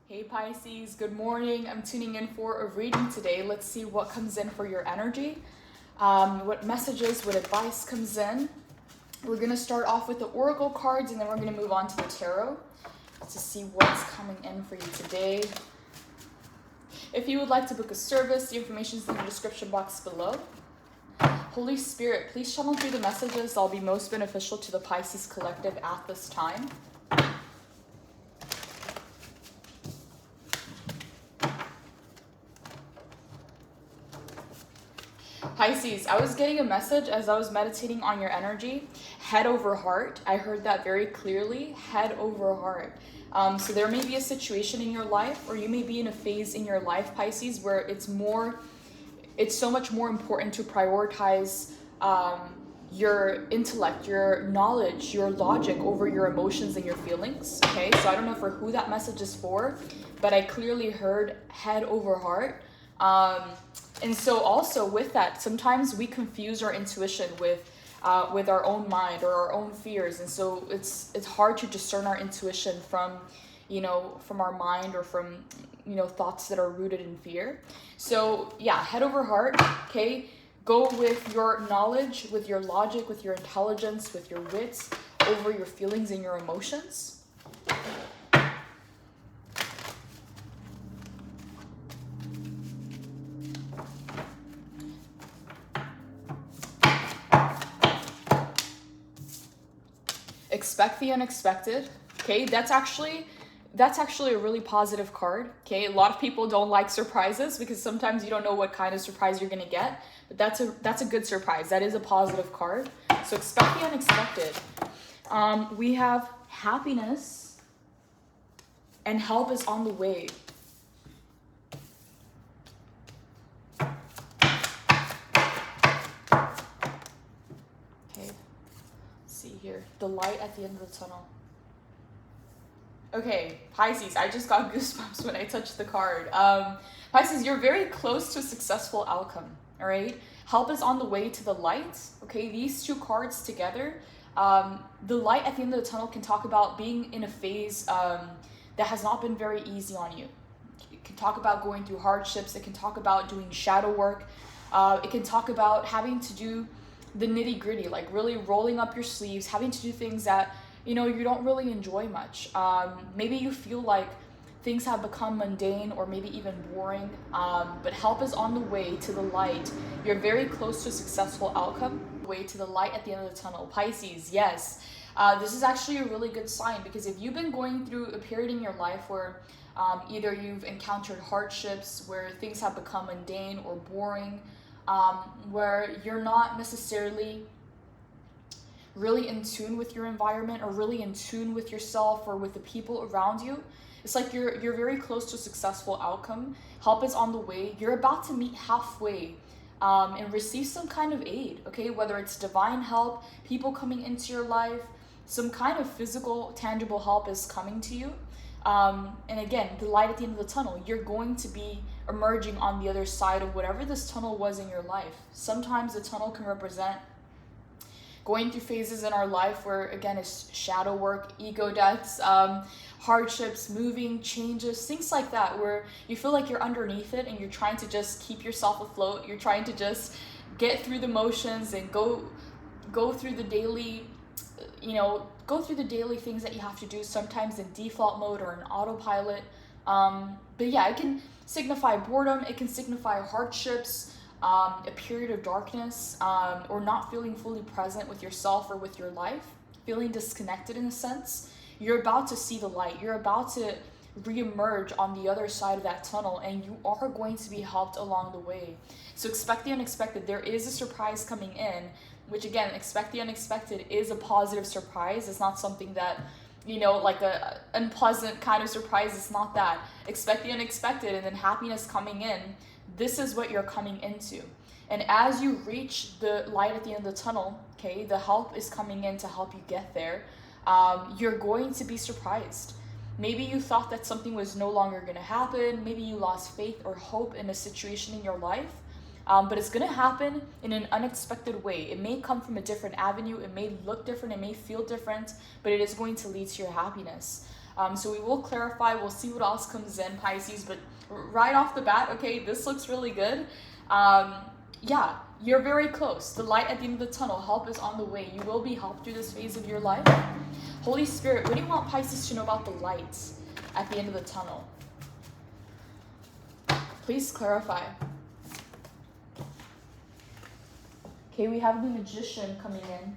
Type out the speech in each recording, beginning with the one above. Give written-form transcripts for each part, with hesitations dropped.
Hey Pisces, good morning. I'm tuning in for a reading today. Let's see what comes in for your energy, what messages, what advice comes in. We're going to start off with the oracle cards and then we're going to move on to the tarot to see what's coming in for you today. If you would like to book a service, the information is in the description box below. Holy Spirit, please channel through the messages that will be most beneficial to the Pisces collective at this time. Pisces, I was getting a message as I was meditating on your energy, head over heart. I heard that very clearly, head over heart. So there may be a situation in your life, or you may be in a phase in your life, Pisces, where it's so much more important to prioritize your intellect, your knowledge, your logic over your emotions and your feelings. Okay, so I don't know for who that message is for, but I clearly heard head over heart. And so also with that, sometimes we confuse our intuition with our own mind or our own fears. And so it's hard to discern our intuition from our mind or from, thoughts that are rooted in fear. So yeah, head over heart, okay? Go with your knowledge, with your logic, with your intelligence, with your wits over your feelings and your emotions. Expect the unexpected. Okay, that's actually a really positive card. Okay, a lot of people don't like surprises because sometimes you don't know what kind of surprise you're gonna get, but that's a good surprise. That is a positive card. So expect the unexpected. We have happiness and help is on the way. Here, the light at the end of the tunnel. Okay, Pisces, I just got goosebumps when I touched the card. Pisces, you're very close to a successful outcome, all right? Help is on the way to the light, okay? These two cards together, the light at the end of the tunnel can talk about being in a phase that has not been very easy on you. It can talk about going through hardships. It can talk about doing shadow work. It can talk about having to do the nitty gritty, like really rolling up your sleeves, having to do things that, you don't really enjoy much. Maybe you feel like things have become mundane or maybe even boring, but help is on the way to the light. You're very close to a successful outcome. Way to the light at the end of the tunnel. Pisces, yes. This is actually a really good sign because if you've been going through a period in your life where either you've encountered hardships, where things have become mundane or boring, where you're not necessarily really in tune with your environment or really in tune with yourself or with the people around you, it's like you're very close to a successful outcome. Help is on the way. You're about to meet halfway and receive some kind of aid, okay? Whether it's divine help, people coming into your life, some kind of physical, tangible help is coming to you. And again, the light at the end of the tunnel, you're going to be emerging on the other side of whatever this tunnel was in your life. Sometimes the tunnel can represent going through phases in our life where, again, it's shadow work, ego deaths, hardships, moving, changes, things like that, where you feel like you're underneath it and you're trying to just keep yourself afloat. You're trying to just get through the motions and go through the daily, go through the daily things that you have to do, sometimes in default mode or in autopilot. But yeah, it can signify boredom, it can signify hardships, a period of darkness, or not feeling fully present with yourself or with your life, feeling disconnected in a sense. You're about to see the light. You're about to re-emerge on the other side of that tunnel, and you are going to be helped along the way. So expect the unexpected. There is a surprise coming in, which again, expect the unexpected is a positive surprise. It's not something that, like a unpleasant kind of surprise. It's not that. Expect the unexpected and then happiness coming in. This is what you're coming into. And as you reach the light at the end of the tunnel, okay, the help is coming in to help you get there. You're going to be surprised. Maybe you thought that something was no longer going to happen. Maybe you lost faith or hope in a situation in your life. But it's going to happen in an unexpected way. It may come from a different avenue. It may look different. It may feel different, but it is going to lead to your happiness. So we will clarify, we'll see what else comes in, Pisces, but right off the bat, okay, this looks really good. Yeah, you're very close. The light at the end of the tunnel, help is on the way. You will be helped through this phase of your life. Holy Spirit, what do you want Pisces to know about the light at the end of the tunnel? Please clarify. Okay, we have the Magician coming in.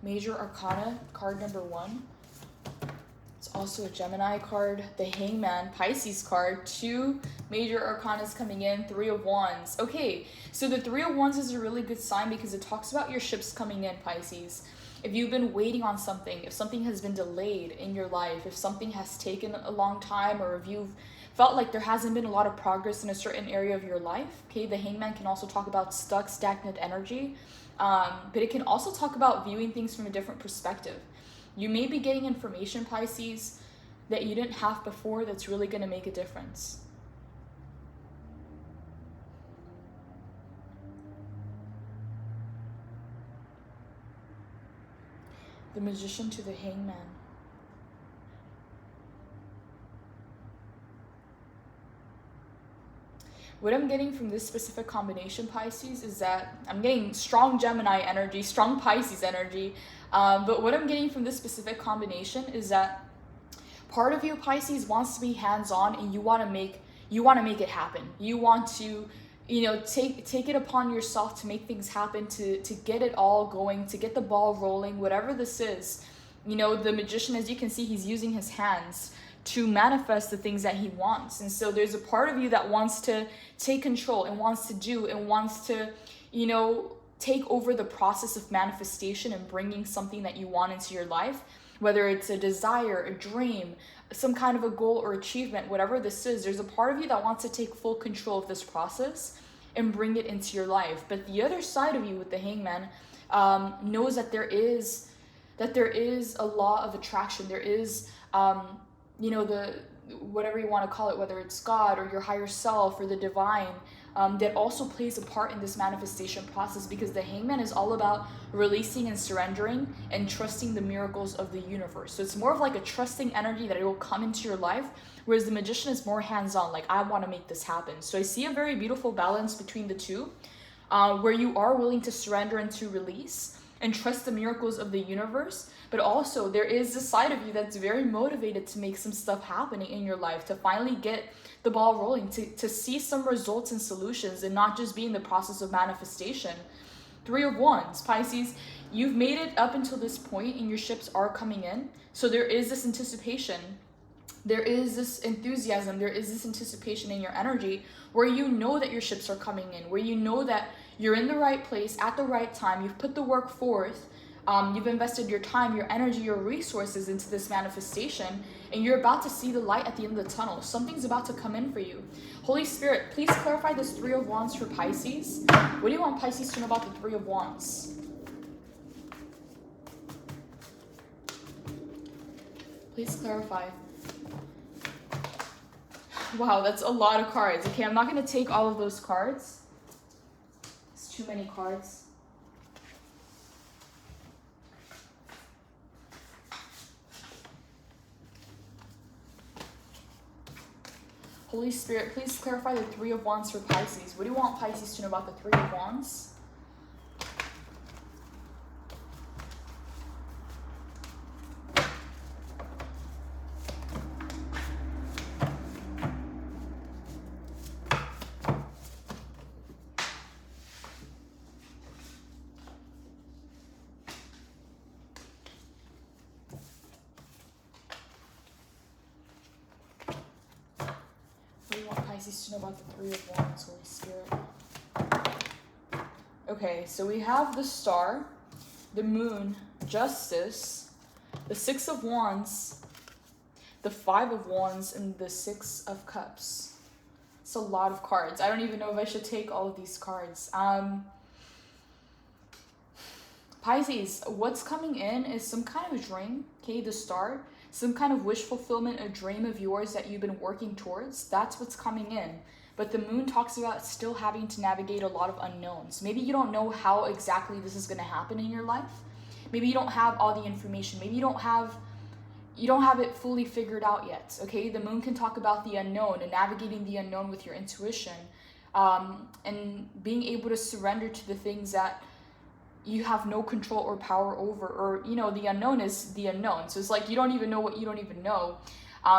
Major Arcana, card number 1. It's also a Gemini card. The Hangman, Pisces card. 2 Major Arcanas coming in. 3 of Wands. Okay, so the 3 of Wands is a really good sign because it talks about your ships coming in, Pisces. If you've been waiting on something, if something has been delayed in your life, if something has taken a long time, or if you've felt like there hasn't been a lot of progress in a certain area of your life, okay, the Hangman can also talk about stuck, stagnant energy, but it can also talk about viewing things from a different perspective. You may be getting information, Pisces, that you didn't have before that's really going to make a difference. The Magician to the Hangman. What I'm getting from this specific combination, Pisces, is that I'm getting strong Gemini energy, strong Pisces energy. But what I'm getting from this specific combination is that part of you, Pisces, wants to be hands-on, and you want to make it happen. You want to, you know, take it upon yourself to make things happen, to get it all going, to get the ball rolling, whatever this is. You know, the Magician, as you can see, he's using his hands to manifest the things that he wants. And so there's a part of you that wants to take control and wants to do and wants to, you know, take over the process of manifestation and bringing something that you want into your life, whether it's a desire, a dream, some kind of a goal or achievement, whatever this is. There's a part of you that wants to take full control of this process and bring it into your life. But the other side of you with the Hangman knows that there is a law of attraction. There is you know, the whatever you want to call it, whether it's God or your higher self or the divine, that also plays a part in this manifestation process, because the Hangman is all about releasing and surrendering and trusting the miracles of the universe. So it's more of like a trusting energy that it will come into your life, whereas the Magician is more hands-on, like, I want to make this happen. So I see a very beautiful balance between the two, where you are willing to surrender and to release and trust the miracles of the universe. But also there is a side of you that's very motivated to make some stuff happening in your life, to finally get the ball rolling, to see some results and solutions, and not just be in the process of manifestation. 3 of Wands, Pisces, you've made it up until this point and your ships are coming in. So there is this anticipation, there is this enthusiasm, there is this anticipation in your energy where you know that your ships are coming in, where you know that you're in the right place at the right time, you've put the work forth. You've invested your time, your energy, your resources into this manifestation, and you're about to see the light at the end of the tunnel. Something's about to come in for you. Holy Spirit, please clarify this 3 of Wands for Pisces. What do you want Pisces to know about the 3 of Wands? Please clarify. Wow, that's a lot of cards. Okay, I'm not going to take all of those cards. It's too many cards. Holy Spirit, please clarify the 3 of Wands for Pisces. What do you want Pisces to know about the 3 of Wands? Pisces to know about the 3 of Wands, Holy Spirit. Okay, so we have the Star, the Moon, Justice, the 6 of Wands, the 5 of Wands, and the 6 of Cups. It's a lot of cards. I don't even know if I should take all of these cards. Pisces, what's coming in is some kind of a dream, okay, the Star. Some kind of wish fulfillment, a dream of yours that you've been working towards. That's what's coming in. But the Moon talks about still having to navigate a lot of unknowns. Maybe you don't know how exactly this is going to happen in your life. Maybe you don't have all the information. Maybe you don't have you don't have it fully figured out yet, okay? The moon can talk about the unknown and navigating the unknown with your intuition, and being able to surrender to the things that you have no control or power over, or, you know, the unknown is the unknown. So it's like you don't even know what you don't even know.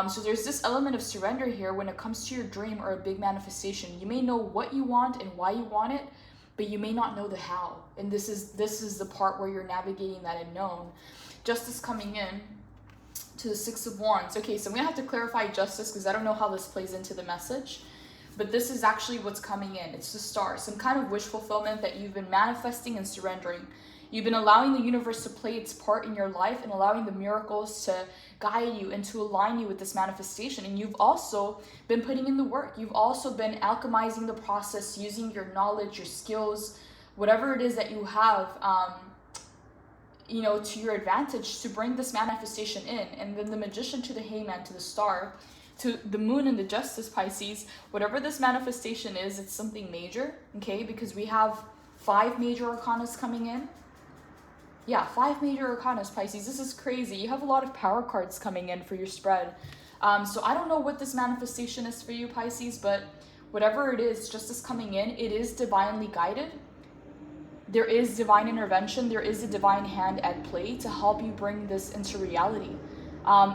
So there's this element of surrender here when it comes to your dream or a big manifestation. You may know what you want and why you want it, but you may not know the how. And this is the part where you're navigating that unknown. Justice coming in to the Six of Wands. Okay, so I'm gonna have to clarify justice because I don't know how this plays into the message, but this is actually what's coming in. It's the Star, some kind of wish fulfillment that you've been manifesting and surrendering. You've been allowing the universe to play its part in your life and allowing the miracles to guide you and to align you with this manifestation. And you've also been putting in the work. You've also been alchemizing the process, using your knowledge, your skills, whatever it is that you have, you know, to your advantage to bring this manifestation in. And then the Magician to the Hangman to the Star to the Moon and the Justice, Pisces, whatever this manifestation is, it's something major, okay? Because we have 5 major arcanas coming in. Yeah, 5 major arcanas, Pisces. This is crazy. You have a lot of power cards coming in for your spread. So I don't know what this manifestation is for you, Pisces, but whatever it is, justice coming in, it is divinely guided. There is divine intervention. There is a divine hand at play to help you bring this into reality.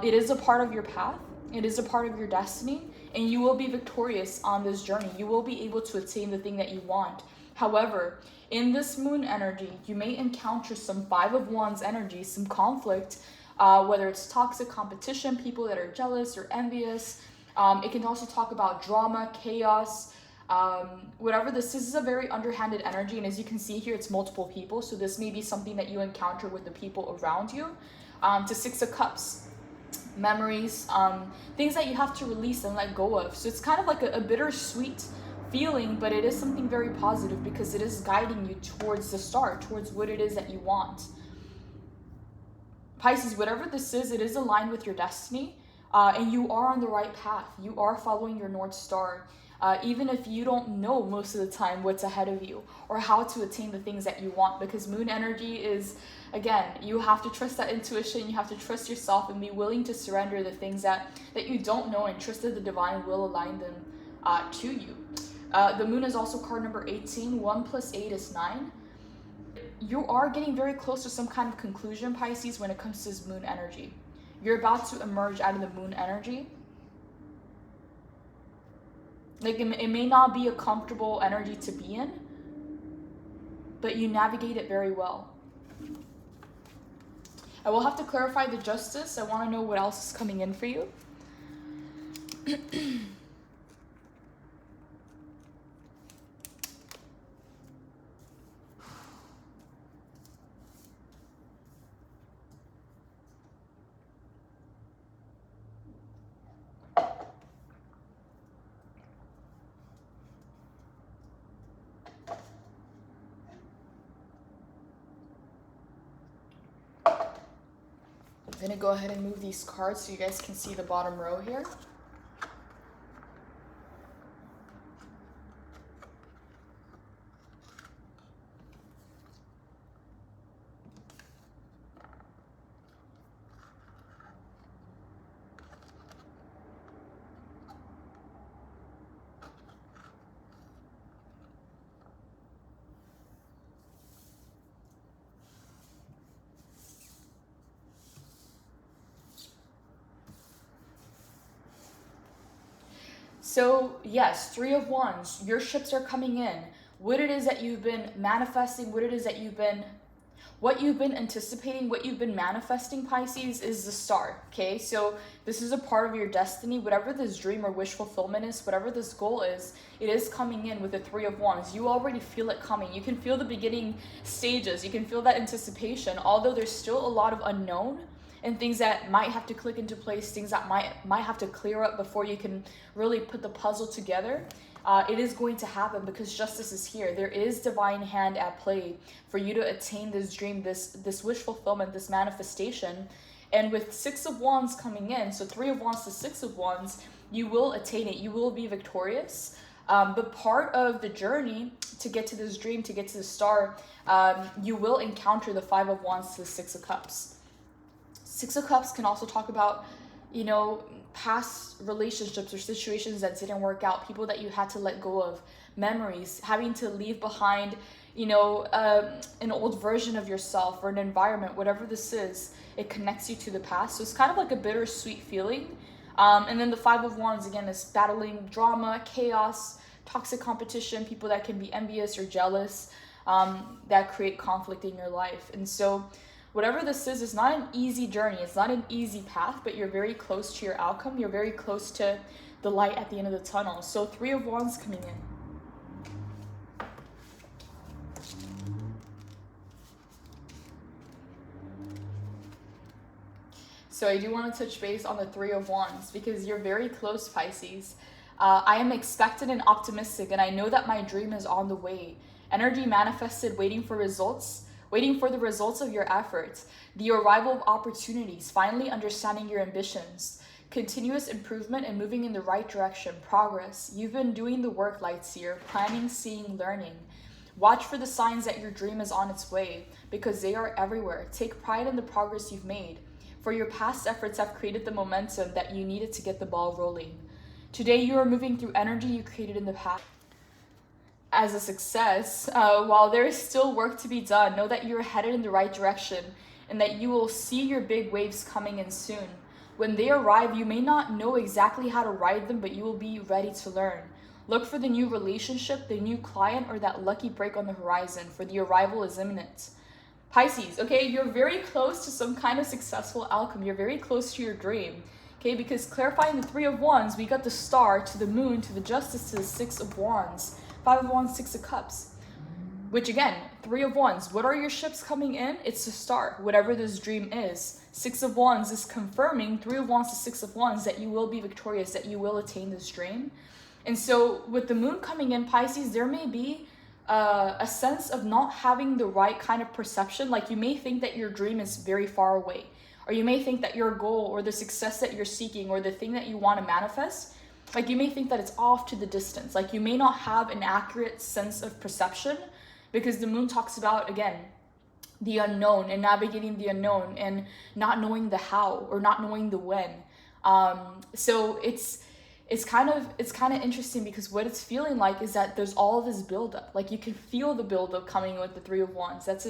It is a part of your path. It is a part of your destiny, and you will be victorious on this journey. You will be able to attain the thing that you want. However, in this moon energy, you may encounter some 5 of Wands energy, some conflict, whether it's toxic competition, people that are jealous or envious. It can also talk about drama, chaos, whatever this is a very underhanded energy. And as you can see here, it's multiple people. So this may be something that you encounter with the people around you. To 6 of Cups, memories, things that you have to release and let go of. So it's kind of like a bittersweet feeling, but it is something very positive because it is guiding you towards the Star, towards what it is that you want. Pisces, whatever this is, it is aligned with your destiny, and you are on the right path. You are following your North Star, even if you don't know most of the time what's ahead of you or how to attain the things that you want, because moon energy is, again, you have to trust that intuition, you have to trust yourself and be willing to surrender the things that you don't know and trust that the divine will align them to you. The moon is also card number 18. 1 + 8 is 9. You are getting very close to some kind of conclusion, Pisces, when it comes to this moon energy. You're about to emerge out of the moon energy. Like, it may not be a comfortable energy to be in, but you navigate it very well. I will have to clarify the justice. I want to know what else is coming in for you. I'm gonna go ahead and move these cards so you guys can see the bottom row here. So yes, 3 of Wands, your ships are coming in. What it is that you've been manifesting, what you've been anticipating, what you've been manifesting, Pisces, is the Star, okay? So this is a part of your destiny. Whatever this dream or wish fulfillment is, whatever this goal is, it is coming in with the 3 of Wands. You already feel it coming. You can feel the beginning stages. You can feel that anticipation, although there's still a lot of unknown and things that might have to click into place, things that might have to clear up before you can really put the puzzle together. It is going to happen because justice is here. There is divine hand at play for you to attain this dream, this wish fulfillment, this manifestation. And with 6 of Wands coming in, so 3 of Wands to 6 of Wands, you will attain it. You will be victorious. But part of the journey to get to this dream, to get to the Star, you will encounter the 5 of Wands to the 6 of Cups. Six of Cups can also talk about, you know, past relationships or situations that didn't work out, people that you had to let go of, memories, having to leave behind, you know, an old version of yourself or an environment, whatever this is, it connects you to the past. So it's kind of like a bittersweet feeling. And then the Five of Wands, again, is battling drama, chaos, toxic competition, people that can be envious or jealous, that create conflict in your life. And so whatever this is, it's not an easy journey. It's not an easy path, but you're very close to your outcome. You're very close to the light at the end of the tunnel. So Three of Wands coming in. So I do want to touch base on the Three of Wands because you're very close, Pisces. I am expectant and optimistic, and I know that my dream is on the way. Energy manifested, waiting for results, waiting for the results of your efforts, the arrival of opportunities, finally understanding your ambitions, continuous improvement and moving in the right direction, progress. You've been doing the work, Lightseer, planning, seeing, learning. Watch for the signs that your dream is on its way because they are everywhere. Take pride in the progress you've made, for your past efforts have created the momentum that you needed to get the ball rolling. Today you are moving through energy you created in the past. As a success, while there is still work to be done, know that you're headed in the right direction and that you will see your big waves coming in soon. When they arrive, you may not know exactly how to ride them, but you will be ready to learn. Look for the new relationship, the new client, or that lucky break on the horizon, for the arrival is imminent. Pisces, okay, you're very close to some kind of successful outcome. You're very close to your dream, okay, because clarifying the Three of Wands, we got the Star to the Moon to the Justice to the Six of Wands, Five of Wands, Six of Cups, which again, Three of Wands, what are your ships coming in? It's the Star, whatever this dream is. Six of Wands is confirming, Three of Wands to Six of Wands, that you will be victorious, that you will attain this dream. And so with the Moon coming in, Pisces, there may be a sense of not having the right kind of perception. Like you may think that your dream is very far away, or you may think that your goal or the success that you're seeking or the thing that you want to manifest, like you may think that it's off to the distance. Like you may not have an accurate sense of perception because the Moon talks about, again, the unknown and navigating the unknown and not knowing the how or not knowing the when. So it's kind of interesting because what it's feeling like is that there's all this buildup. Like you can feel the buildup coming with the Three of Wands. That's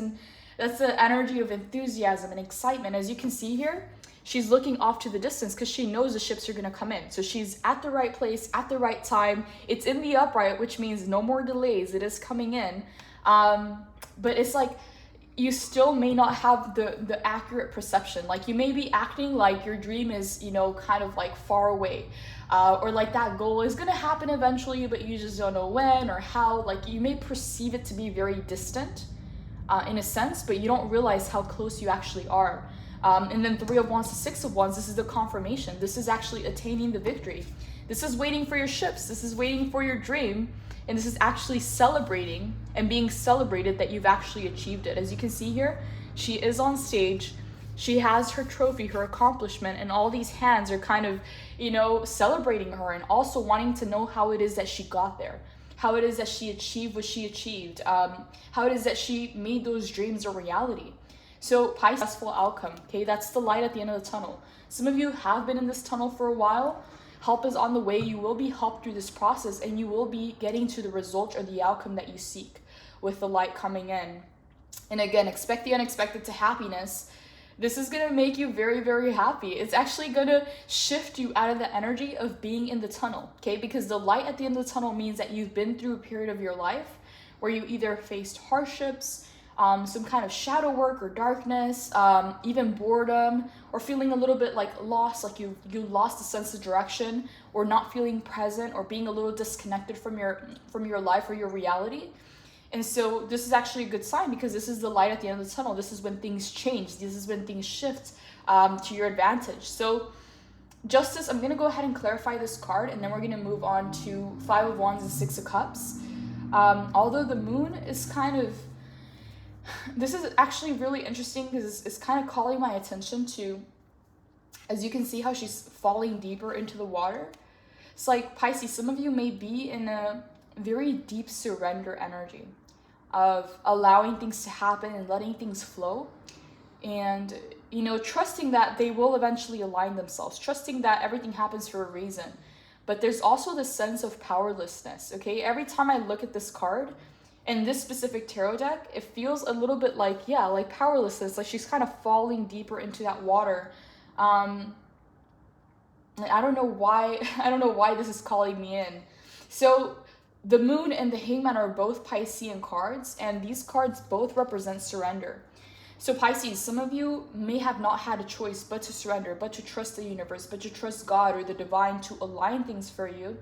the energy of enthusiasm and excitement. As you can see here, she's looking off to the distance because she knows the ships are going to come in. So she's at the right place at the right time. It's in the upright, which means no more delays. It is coming in. But it's like you still may not have the accurate perception. Like you may be acting like your dream is, you know, kind of like far away. Or like that goal is going to happen eventually, but you just don't know when or how. Like you may perceive it to be very distant in a sense, but you don't realize how close you actually are. And then Three of Wands to Six of Wands, this is the confirmation. This is actually attaining the victory. This is waiting for your ships. This is waiting for your dream. And this is actually celebrating and being celebrated that you've actually achieved it. As you can see here, she is on stage. She has her trophy, her accomplishment, and all these hands are kind of, you know, celebrating her and also wanting to know how it is that she got there, how it is that she achieved what she achieved, how it is that she made those dreams a reality. So Pisces, successful outcome, okay? That's the light at the end of the tunnel. Some of you have been in this tunnel for a while. Help is on the way. You will be helped through this process and you will be getting to the result or the outcome that you seek with the light coming in. And again, expect the unexpected to happiness. This is going to make you very, very happy. It's actually going to shift you out of the energy of being in the tunnel, okay? Because the light at the end of the tunnel means that you've been through a period of your life where you either faced hardships, some kind of shadow work or darkness, even boredom, or feeling a little bit like lost, like you lost a sense of direction, or not feeling present, or being a little disconnected from your life or your reality. And so this is actually a good sign because this is the light at the end of the tunnel. This is when things change. This is when things shift to your advantage. So Justice, I'm going to go ahead and clarify this card, and then we're going to move on to Five of Wands and Six of Cups. Although the Moon is kind of, this is actually really interesting because it's kind of calling my attention to, as you can see how she's falling deeper into the water. It's like, Pisces, some of you may be in a very deep surrender energy of allowing things to happen and letting things flow. And you know, trusting that they will eventually align themselves, trusting that everything happens for a reason. But there's also this sense of powerlessness, okay? Every time I look at this card in this specific tarot deck, it feels a little bit like, yeah, like powerlessness, like she's kind of falling deeper into that water. I don't know why this is calling me in. So the moon and the hangman are both Piscean cards, and these cards both represent surrender. So Pisces, some of you may have not had a choice but to surrender, but to trust the universe, but to trust God or the divine to align things for you.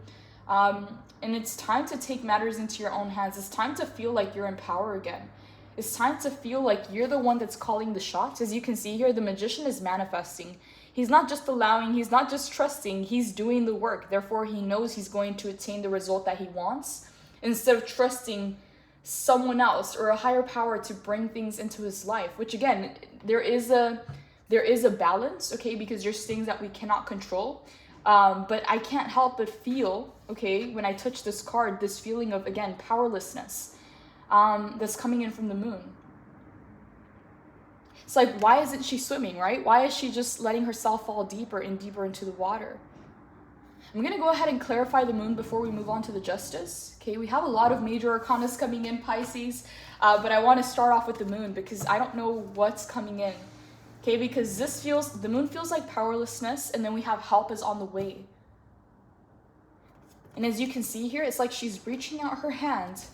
And it's time to take matters into your own hands. It's time to feel like you're in power again. It's time to feel like you're the one that's calling the shots. As you can see here, the magician is manifesting. He's not just allowing, he's not just trusting, he's doing the work. Therefore, he knows he's going to attain the result that he wants, instead of trusting someone else or a higher power to bring things into his life. Which again, there is a balance, okay, because there's things that we cannot control. But I can't help but feel, okay, when I touch this card, this feeling of, again, powerlessness that's coming in from the moon. It's like, why isn't she swimming, right? Why is she just letting herself fall deeper and deeper into the water? I'm going to go ahead and clarify the moon before we move on to the justice. Okay, we have a lot of major arcanas coming in, Pisces, but I want to start off with the moon because I don't know what's coming in. Okay, because the moon feels like powerlessness, and then we have help is on the way. And as you can see here, it's like she's reaching out her hand.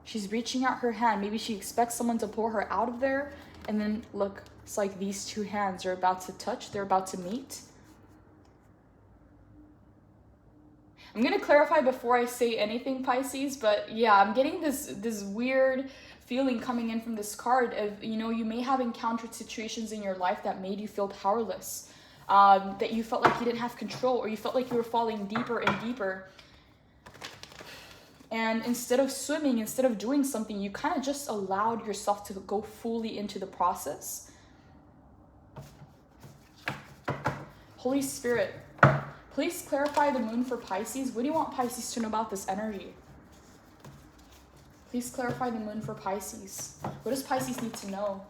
She's reaching out her hand. Maybe she expects someone to pull her out of there. And then look, it's like these two hands are about to touch. They're about to meet. I'm going to clarify before I say anything, Pisces, but yeah, I'm getting this weird feeling coming in from this card of, you know, you may have encountered situations in your life that made you feel powerless, that you felt like you didn't have control, or you felt like you were falling deeper and deeper. And instead of swimming, instead of doing something, you kind of just allowed yourself to go fully into the process. Holy Spirit, please clarify the moon for Pisces. What do you want Pisces to know about this energy? Please clarify the moon for Pisces. What does Pisces need to know?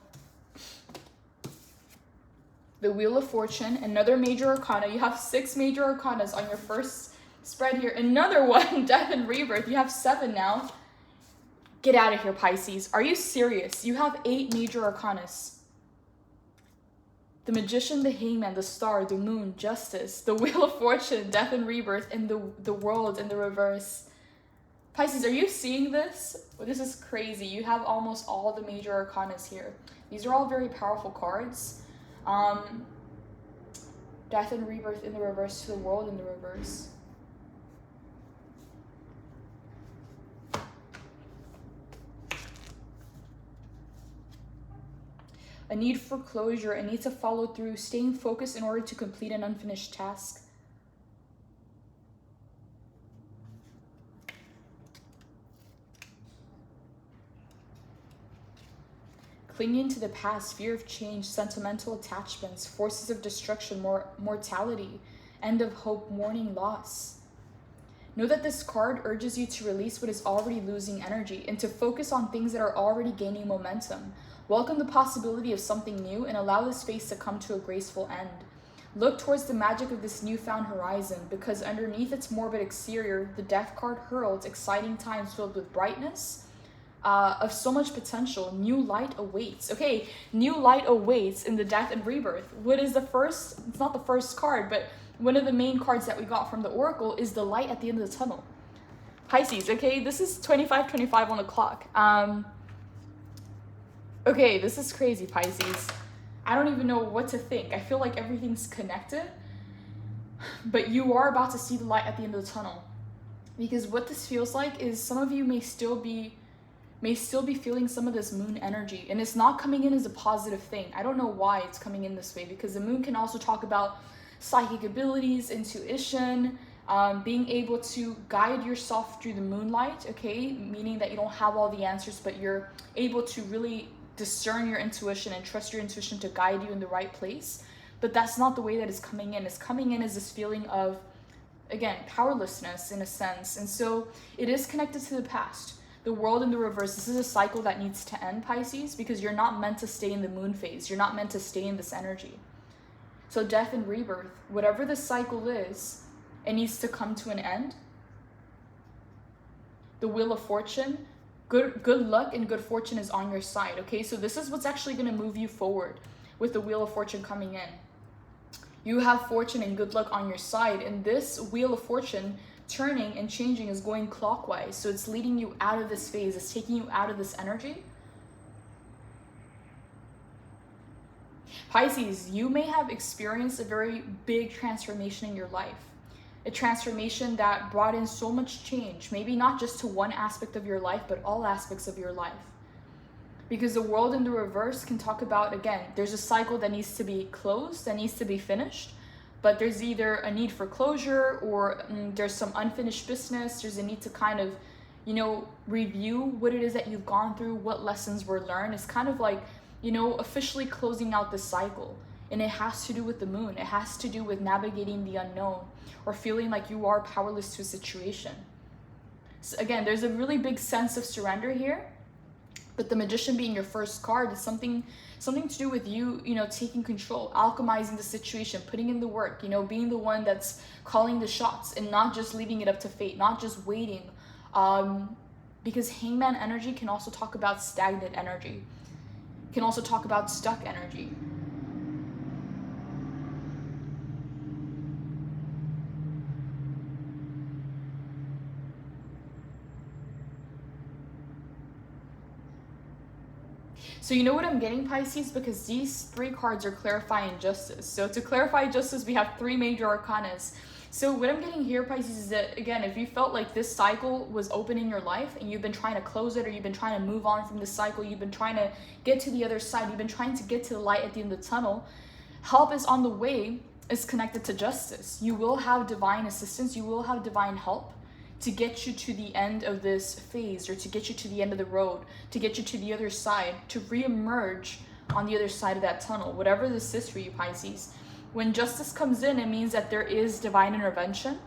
The Wheel of Fortune, another major arcana. You have 6 major arcanas on your first spread here. Another one, Death and Rebirth. You have 7 now. Get out of here, Pisces. Are you serious? You have 8 major arcanas. The Magician, the Hangman, the Star, the Moon, Justice, the Wheel of Fortune, Death and Rebirth, and the World in the reverse. Pisces, are you seeing this? Well, this is crazy. You have almost all the major arcanas here. These are all very powerful cards. Death and Rebirth in the reverse to the World in the reverse. A need for closure, a need to follow through, staying focused in order to complete an unfinished task. Clinging to the past, fear of change, sentimental attachments, forces of destruction, mortality, end of hope, mourning, loss. Know that this card urges you to release what is already losing energy and to focus on things that are already gaining momentum. Welcome the possibility of something new and allow this phase to come to a graceful end. Look towards the magic of this newfound horizon, because underneath its morbid exterior, the Death card heralds exciting times filled with brightness, of so much potential. New light awaits. Okay, new light awaits in the Death and Rebirth. What is the first? It's not the first card, but one of the main cards that we got from the Oracle is the light at the end of the tunnel. Pisces, okay, this is 25:25 on the clock. Okay, this is crazy, Pisces. I don't even know what to think. I feel like everything's connected, but you are about to see the light at the end of the tunnel. Because what this feels like is some of you may still be feeling some of this moon energy, and it's not coming in as a positive thing. I don't know why it's coming in this way, because the moon can also talk about psychic abilities, intuition, being able to guide yourself through the moonlight, okay? Meaning that you don't have all the answers, but you're able to really discern your intuition and trust your intuition to guide you in the right place. But that's not the way that it's coming in. It's coming in as this feeling of, again, powerlessness in a sense. And so it is connected to the past. The world in the reverse, this is a cycle that needs to end, Pisces, because you're not meant to stay in the moon phase. You're not meant to stay in this energy. So death and rebirth, whatever the cycle is, it needs to come to an end. The Wheel of Fortune, good luck and good fortune is on your side, okay? So this is what's actually going to move you forward with the Wheel of Fortune coming in. You have fortune and good luck on your side, and this Wheel of Fortune turning and changing is going clockwise. So it's leading you out of this phase. It's taking you out of this energy. Pisces, you may have experienced a very big transformation in your life. A transformation that brought in so much change. Maybe not just to one aspect of your life, but all aspects of your life. Because the world in the reverse can talk about, again, there's a cycle that needs to be closed, that needs to be finished. But there's either a need for closure or there's some unfinished business. There's a need to kind of, you know, review what it is that you've gone through, what lessons were learned. It's kind of like, you know, officially closing out this cycle. And it has to do with the moon. It has to do with navigating the unknown or feeling like you are powerless to a situation. So again, there's a really big sense of surrender here. But the Magician being your first card is something to do with you, you know, taking control, alchemizing the situation, putting in the work, you know, being the one that's calling the shots and not just leaving it up to fate, not just waiting. Because Hangman energy can also talk about stagnant energy, can also talk about stuck energy. So you know what I'm getting, Pisces? Because these three cards are clarifying justice. So to clarify justice, we have three major arcanas. So what I'm getting here, Pisces, is that, again, if you felt like this cycle was open in your life and you've been trying to close it, or you've been trying to move on from this cycle, you've been trying to get to the other side, you've been trying to get to the light at the end of the tunnel, help is on the way, is connected to justice. You will have divine assistance, you will have divine help to get you to the end of this phase, or to get you to the end of the road, to get you to the other side, to re-emerge on the other side of that tunnel, whatever this is for you, Pisces. When justice comes in, it means that there is divine intervention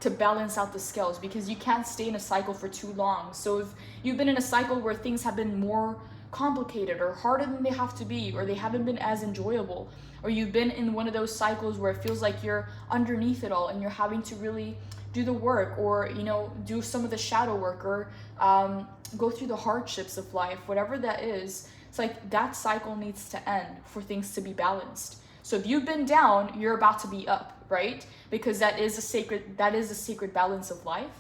to balance out the scales, because you can't stay in a cycle for too long. So if you've been in a cycle where things have been more complicated or harder than they have to be, or they haven't been as enjoyable, or you've been in one of those cycles where it feels like you're underneath it all and you're having to really do the work, or, you know, do some of the shadow work, or go through the hardships of life, whatever that is, it's like that cycle needs to end for things to be balanced. So if you've been down, you're about to be up, right? Because that is a sacred balance of life.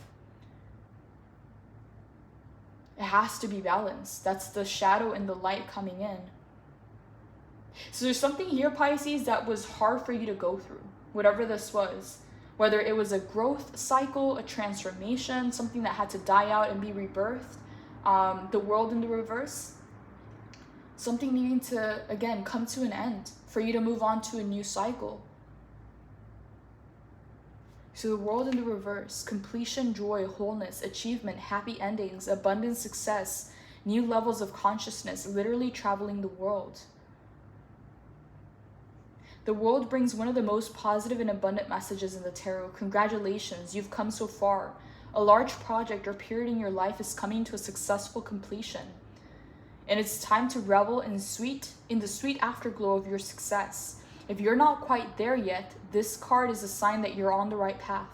It has to be balanced. That's the shadow and the light coming in. So there's something here, Pisces, that was hard for you to go through, whatever this was. Whether it was a growth cycle, a transformation, something that had to die out and be rebirthed, the world in the reverse, something needing to, again, come to an end for you to move on to a new cycle. So the world in the reverse, completion, joy, wholeness, achievement, happy endings, abundant success, new levels of consciousness, literally traveling the world. The world brings one of the most positive and abundant messages in the tarot. Congratulations, you've come so far. A large project or period in your life is coming to a successful completion. And it's time to revel in the sweet afterglow of your success. If you're not quite there yet, this card is a sign that you're on the right path.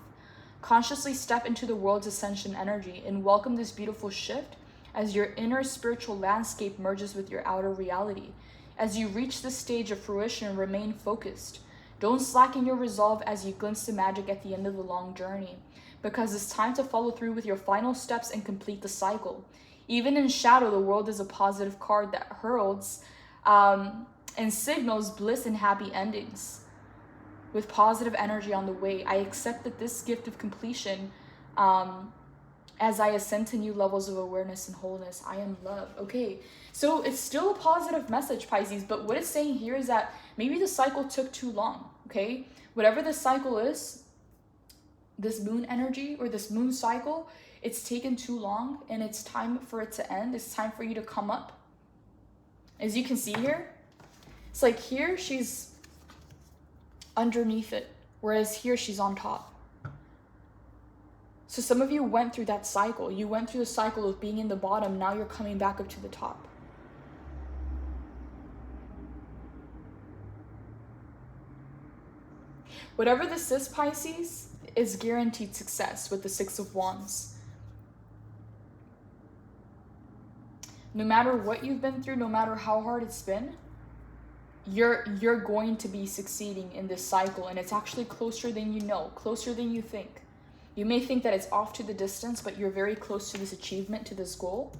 Consciously step into the world's ascension energy and welcome this beautiful shift as your inner spiritual landscape merges with your outer reality. As you reach this stage of fruition, remain focused. Don't slacken your resolve as you glimpse the magic at the end of the long journey, because it's time to follow through with your final steps and complete the cycle. Even in shadow, the world is a positive card that heralds and signals bliss and happy endings with positive energy on the way. I accept that this gift of completion as I ascend to new levels of awareness and wholeness. I am love. Okay, so it's still a positive message, Pisces, but what it's saying here is that maybe the cycle took too long, okay? Whatever this cycle is, this moon energy or this moon cycle, it's taken too long and it's time for it to end. It's time for you to come up. As you can see here, it's like here she's underneath it, whereas here she's on top. So some of you went through that cycle. You went through the cycle of being in the bottom. Now you're coming back up to the top. Whatever this is, Pisces, is guaranteed success with the Six of Wands. No matter what you've been through, no matter how hard it's been, you're going to be succeeding in this cycle, and it's actually closer than you know, closer than you think. You may think that it's off to the distance, but you're very close to this achievement, to this goal.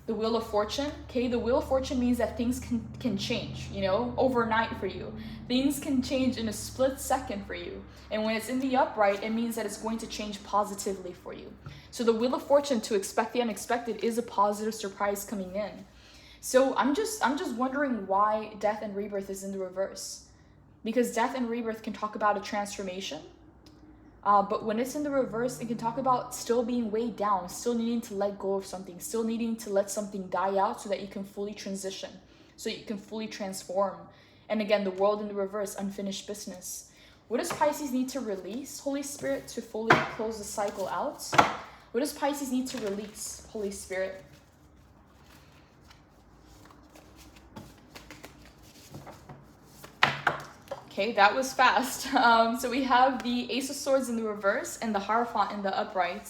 The Wheel of Fortune, okay? The Wheel of Fortune means that things can change, you know, overnight for you. Things can change in a split second for you. And when it's in the upright, it means that it's going to change positively for you. So the Wheel of Fortune, to expect the unexpected, is a positive surprise coming in. So I'm just wondering why Death and Rebirth is in the reverse. Because Death and Rebirth can talk about a transformation. But when it's in the reverse, it can talk about still being weighed down, still needing to let go of something, still needing to let something die out so that you can fully transition, so you can fully transform. And again, the World in the reverse, unfinished business. What does Pisces need to release, Holy Spirit, to fully close the cycle out? What does Pisces need to release, Holy Spirit? Okay, that was fast. So we have the Ace of Swords in the reverse and the Hierophant in the upright.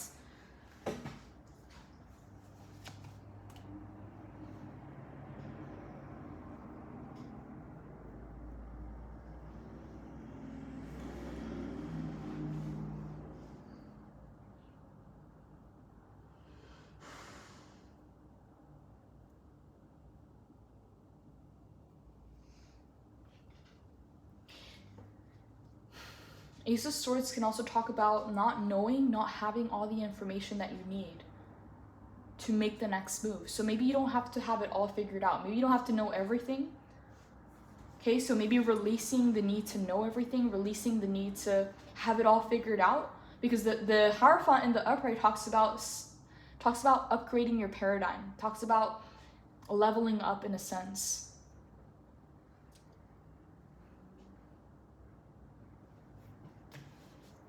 Ace of Swords can also talk about not knowing, not having all the information that you need to make the next move. So maybe you don't have to have it all figured out. Maybe you don't have to know everything. Okay, so maybe releasing the need to know everything, releasing the need to have it all figured out. Because the Hierophant in the upright talks about upgrading your paradigm, talks about leveling up in a sense.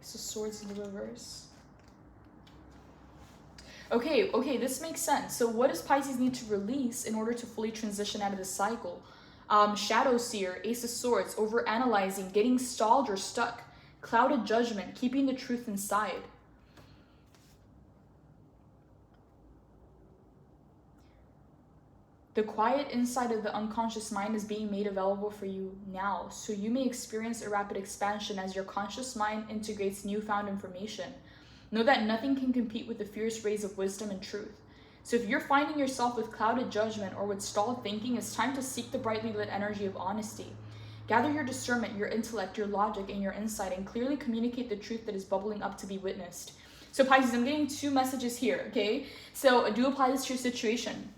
So Swords in the reverse. Okay, this makes sense. So what does Pisces need to release in order to fully transition out of the cycle? Shadow Seer, Ace of Swords, overanalyzing, getting stalled or stuck, clouded judgment, keeping the truth inside. The quiet inside of the unconscious mind is being made available for you now, so you may experience a rapid expansion as your conscious mind integrates newfound information. Know that nothing can compete with the fierce rays of wisdom and truth. So if you're finding yourself with clouded judgment or with stalled thinking, it's time to seek the brightly lit energy of honesty. Gather your discernment, your intellect, your logic, and your insight, and clearly communicate the truth that is bubbling up to be witnessed. So Pisces, I'm getting two messages here, okay? So do apply this to your situation.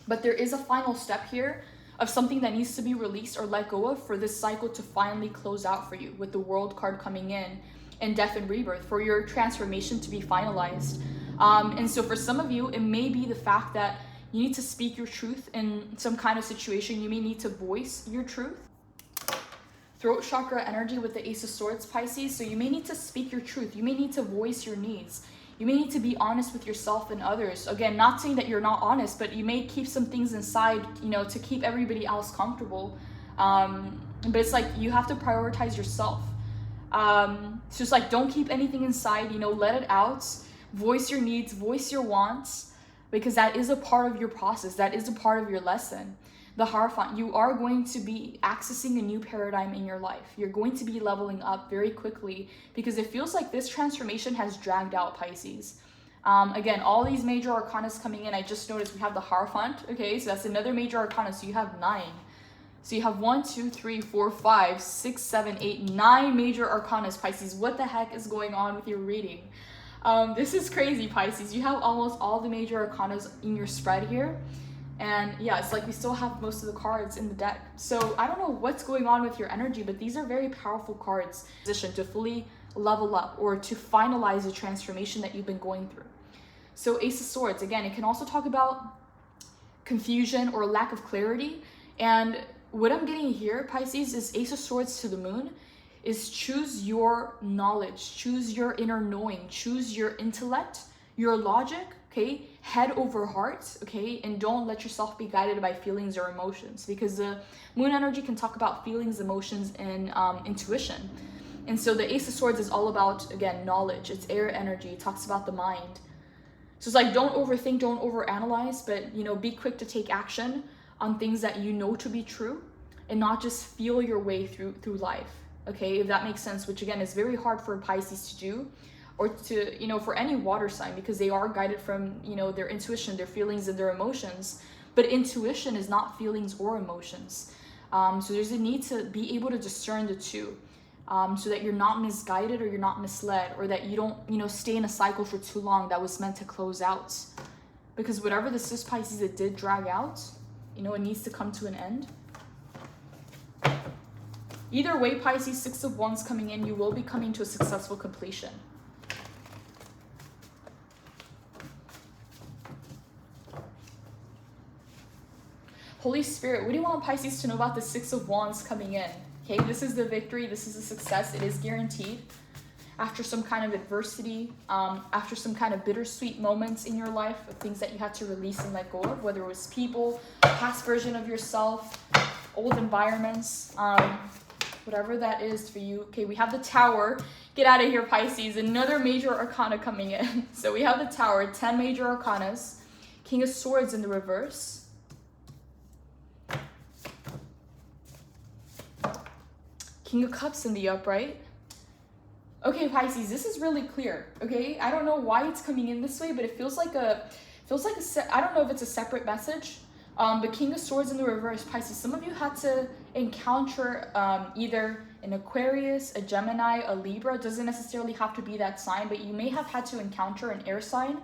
But there is a final step here of something that needs to be released or let go of for this cycle to finally close out for you, with the World card coming in and Death and Rebirth, for your transformation to be finalized. And so for some of you, it may be the fact that you need to speak your truth in some kind of situation. You may need to voice your truth. Throat chakra energy with the Ace of Swords, Pisces. So you may need to speak your truth. You may need to voice your needs. You may need to be honest with yourself and others. Again, not saying that you're not honest, but you may keep some things inside, you know, to keep everybody else comfortable. But it's like you have to prioritize yourself. It's just like, don't keep anything inside, you know, let it out. Voice your needs, voice your wants, because that is a part of your process. That is a part of your lesson. The Hierophant, you are going to be accessing a new paradigm in your life. You're going to be leveling up very quickly because it feels like this transformation has dragged out, Pisces. Again, all these major arcanas coming in, I just noticed we have the Hierophant, okay? So that's another major arcana, so you have 9. So you have 1, 2, 3, 4, 5, 6, 7, 8, 9 major arcanas, Pisces. What the heck is going on with your reading? This is crazy, Pisces. You have almost all the major arcanas in your spread here. And yeah, it's like we still have most of the cards in the deck. So I don't know what's going on with your energy, but these are very powerful cards positioned to fully level up or to finalize the transformation that you've been going through. So Ace of Swords, again, it can also talk about confusion or lack of clarity. And what I'm getting here, Pisces, is Ace of Swords to the Moon. is choose your knowledge, choose your inner knowing, choose your intellect, your logic, okay, head over heart, okay, and don't let yourself be guided by feelings or emotions, because the moon energy can talk about feelings, emotions, and intuition. And so the Ace of Swords is all about, again, knowledge. It's air energy. It talks about the mind. So it's like, don't overthink, don't overanalyze, but, you know, be quick to take action on things that you know to be true, and not just feel your way through life, okay, if that makes sense, which again is very hard for Pisces to do, or to, you know, for any water sign, because they are guided from, you know, their intuition, their feelings, and their emotions. But intuition is not feelings or emotions. So there's a need to be able to discern the two, so that you're not misguided, or you're not misled, or that you don't, you know, stay in a cycle for too long that was meant to close out. Because whatever this is, Pisces, it did drag out, you know, it needs to come to an end. Either way, Pisces, Six of Wands coming in, you will be coming to a successful completion. Holy Spirit, what do you want Pisces to know about the Six of Wands coming in? Okay, this is the victory, this is a success, it is guaranteed. After some kind of adversity, after some kind of bittersweet moments in your life, of things that you had to release and let go of, whether it was people, past version of yourself, old environments, whatever that is for you. Okay, we have the Tower. Get out of here, Pisces. Another major arcana coming in. So we have the Tower, 10 major arcanas, King of Swords in the reverse, King of Cups in the upright. Okay, Pisces, this is really clear, okay? I don't know why it's coming in this way, but it feels like I don't know if it's a separate message, but King of Swords in the reverse, Pisces, some of you had to encounter either an Aquarius, a Gemini, a Libra. It doesn't necessarily have to be that sign, but you may have had to encounter an air sign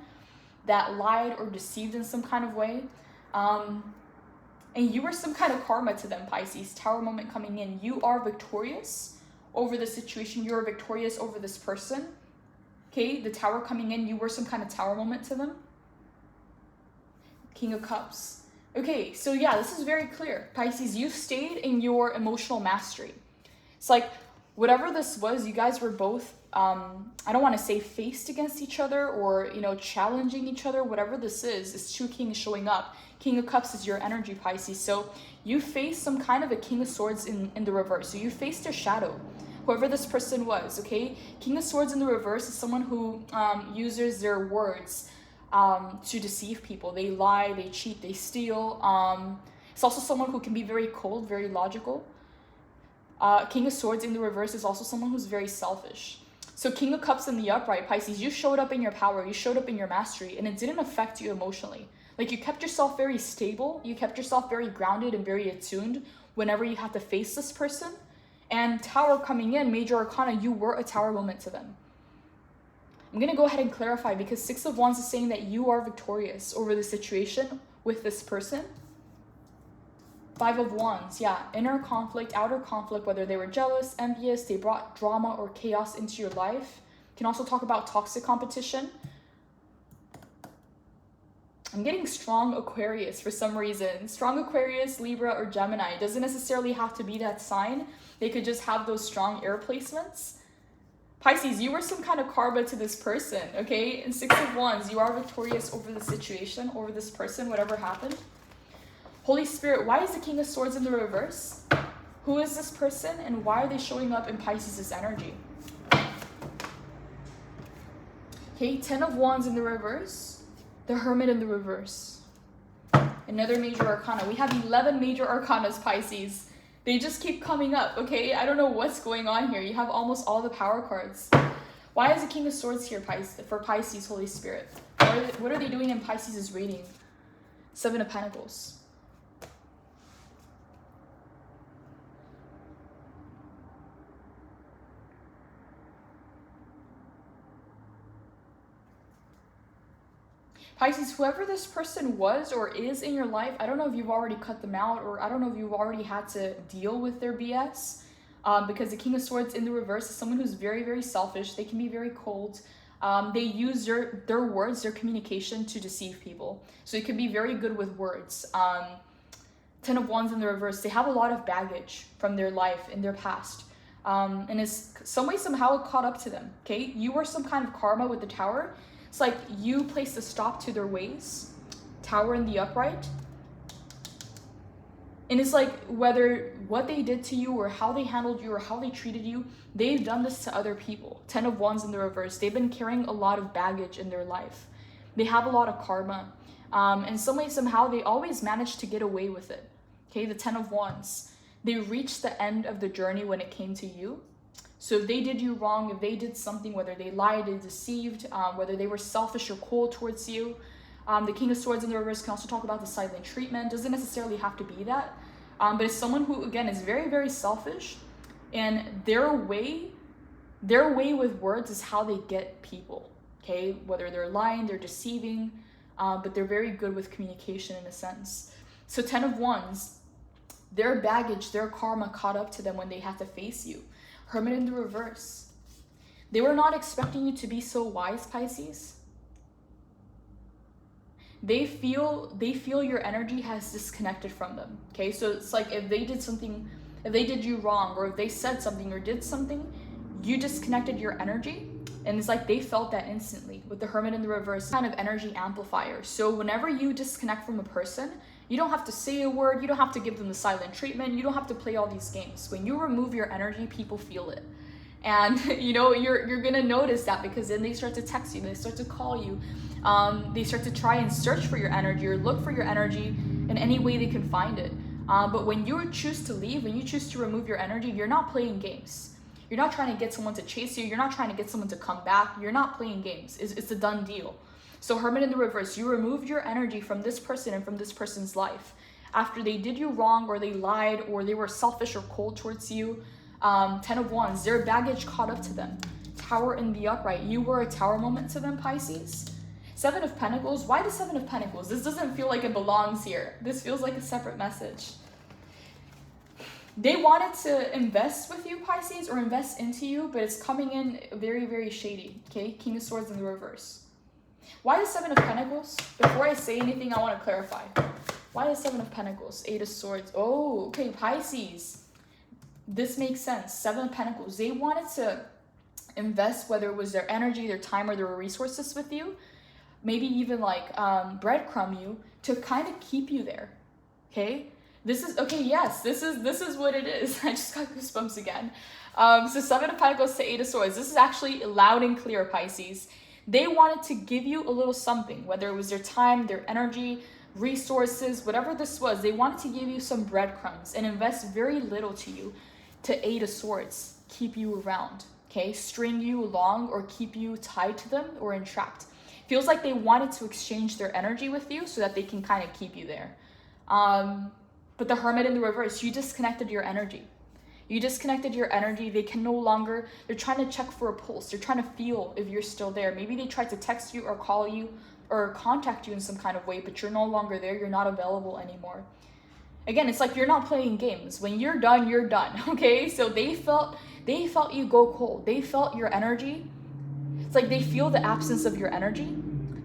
that lied or deceived in some kind of way. And you were some kind of karma to them, Pisces. Tower moment coming in. You are victorious over the situation. You are victorious over this person. Okay, the Tower coming in. You were some kind of Tower moment to them. King of Cups. Okay, so yeah, this is very clear. Pisces, you stayed in your emotional mastery. It's like, whatever this was, you guys were both, I don't want to say faced against each other, or, you know, challenging each other. Whatever this is two kings showing up. King of Cups is your energy, Pisces. So you faced some kind of a King of Swords in the reverse. So you faced a shadow, whoever this person was, okay? King of Swords in the reverse is someone who uses their words to deceive people. They lie, they cheat, they steal. It's also someone who can be very cold, very logical. King of Swords in the reverse is also someone who's very selfish. So King of Cups in the upright, Pisces, you showed up in your power, you showed up in your mastery, and it didn't affect you emotionally. Like, you kept yourself very stable, you kept yourself very grounded and very attuned whenever you had to face this person. And Tower coming in, major arcana, you were a Tower moment to them. I'm going to go ahead and clarify, because Six of Wands is saying that you are victorious over the situation with this person. Five of Wands, yeah, inner conflict, outer conflict, whether they were jealous, envious, they brought drama or chaos into your life. Can also talk about toxic competition. I'm getting strong Aquarius for some reason. Strong Aquarius, Libra, or Gemini. It doesn't necessarily have to be that sign. They could just have those strong air placements. Pisces, you were some kind of karma to this person, okay? And Six of Wands, you are victorious over the situation, over this person, whatever happened. Holy Spirit, why is the King of Swords in the reverse? Who is this person, and why are they showing up in Pisces' energy? Okay, 10 of Wands in the reverse. The Hermit in the reverse. Another major arcana. We have 11 major arcanas, Pisces. They just keep coming up, okay? I don't know what's going on here. You have almost all the power cards. Why is the King of Swords here for Pisces, Holy Spirit? What are they doing in Pisces' reading? Seven of Pentacles. Pisces, whoever this person was or is in your life, I don't know if you've already cut them out, or I don't know if you've already had to deal with their BS, because the King of Swords in the reverse is someone who's very, very selfish. They can be very cold. They use their words, their communication to deceive people. So it can be very good with words. 10 of Wands in the reverse, they have a lot of baggage from their life in their past. And it's some way, somehow it caught up to them, okay? You were some kind of karma with the Tower. It's like you placed a stop to their ways. Tower in the upright. And it's like whether what they did to you or how they handled you or how they treated you, they've done this to other people. 10 of Wands in the reverse. They've been carrying a lot of baggage in their life. They have a lot of karma. And some way, somehow, they always manage to get away with it. Okay, the 10 of Wands. They reached the end of the journey when it came to you. So if they did you wrong, if they did something, whether they lied, they deceived, whether they were selfish or cold towards you, the King of Swords in the reverse can also talk about the silent treatment. Doesn't necessarily have to be that. But it's someone who, again, is very, very selfish. And their way with words is how they get people. Okay, whether they're lying, they're deceiving, but they're very good with communication in a sense. So 10 of Wands, their baggage, their karma caught up to them when they had to face you. Hermit in the reverse. They were not expecting you to be so wise, Pisces. They feel your energy has disconnected from them. Okay, so it's like if they did something, if they did you wrong, or if they said something or did something, you disconnected your energy. And it's like they felt that instantly. With the Hermit in the reverse, kind of energy amplifier. So whenever you disconnect from a person, you don't have to say a word, you don't have to give them the silent treatment, you don't have to play all these games. When you remove your energy, people feel it. And you know, you're gonna notice that, because then they start to text you, they start to call you, they start to try and search for your energy or look for your energy in any way they can find it. But when you choose to leave, when you choose to remove your energy, you're not playing games. You're not trying to get someone to chase you. You're not trying to get someone to come back. You're not playing games. It's a done deal. So Hermit in the reverse, you removed your energy from this person and from this person's life. After they did you wrong, or they lied, or they were selfish or cold towards you. 10 of Wands, their baggage caught up to them. Tower in the upright. You were a tower moment to them, Pisces. 7 of Pentacles. Why the 7 of Pentacles? This doesn't feel like it belongs here. This feels like a separate message. They wanted to invest with you, Pisces, or invest into you, but it's coming in very, very shady. Okay, King of Swords in the reverse. Why the 7 of Pentacles? Before I say anything, I want to clarify. Why the 7 of Pentacles? 8 of Swords. Oh, okay, Pisces. This makes sense. 7 of Pentacles. They wanted to invest, whether it was their energy, their time, or their resources with you. Maybe even like breadcrumb you to kind of keep you there. Okay. This is, okay, yes, this is what it is. I just got goosebumps again. So 7 of Pentacles to 8 of Swords. This is actually loud and clear, Pisces. They wanted to give you a little something, whether it was their time, their energy, resources, whatever this was. They wanted to give you some breadcrumbs and invest very little to you, to 8 of Swords, keep you around, okay? String you along or keep you tied to them or entrapped. Feels like they wanted to exchange their energy with you so that they can kind of keep you there. But the Hermit in the reverse, you disconnected your energy. You disconnected your energy. They can no longer, they're trying to check for a pulse. They're trying to feel if you're still there. Maybe they tried to text you or call you or contact you in some kind of way, but you're no longer there. You're not available anymore. Again, it's like you're not playing games. When you're done, okay? So they felt you go cold. They felt your energy. It's like they feel the absence of your energy.